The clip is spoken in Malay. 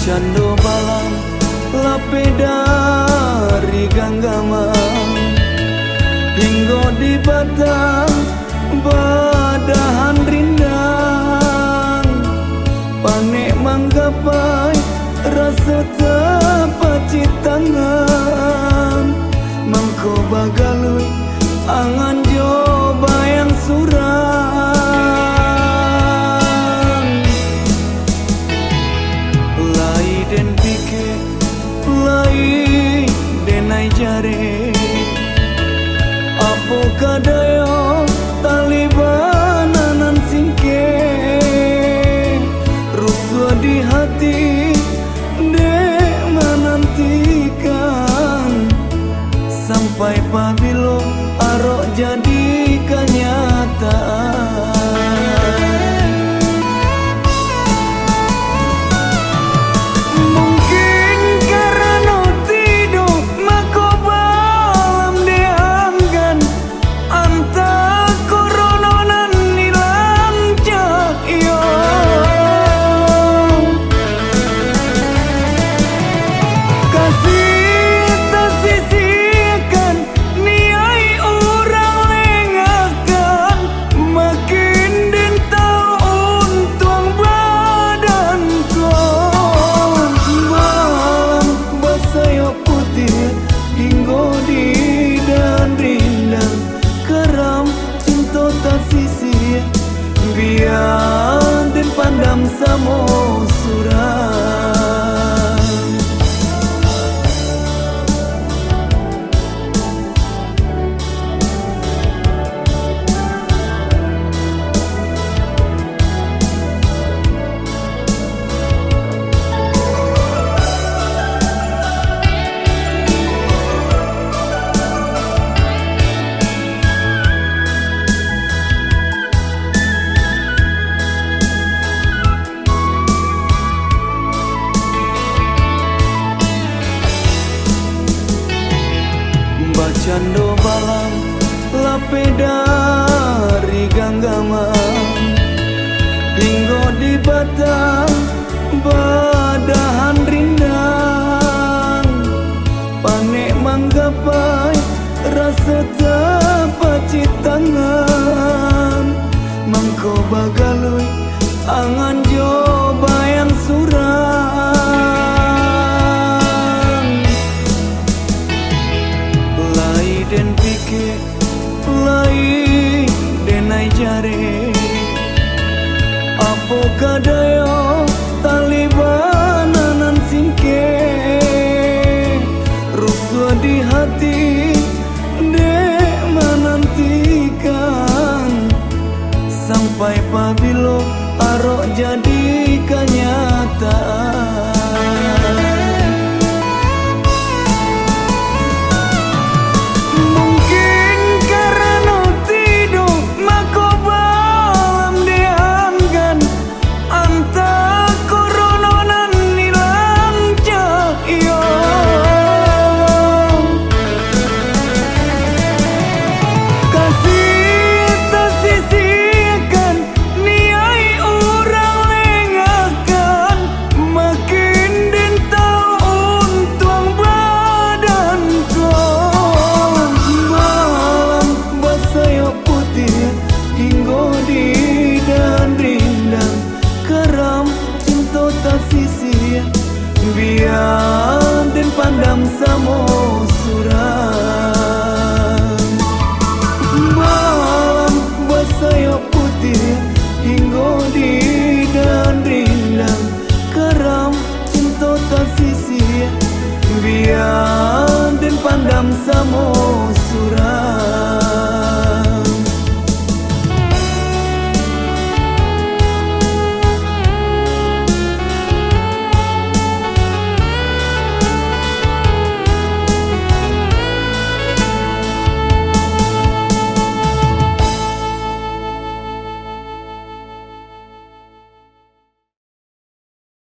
Cando balam lape dari ganggaman hingga di batang badahan rindang panek manggapai rasa tapacit tangan mangko bagalui angan joba yang surang den pike lai denai jare apo kadayo talibananan singke rusua di hati de menantikan sampai pabilo arok jadi kenyataan. Biar den pandam samo surang cando balam lape dari ganggaman hingga di batang badahan rindang panek manggapai rasa tapacit tangan mangko bagalui angan joba yang surang den pike lai denai jare apo kadayo talibananan singke rusua di hati de menantikan sampai pabilo arok jadi kenyataan. Biar den pandam samo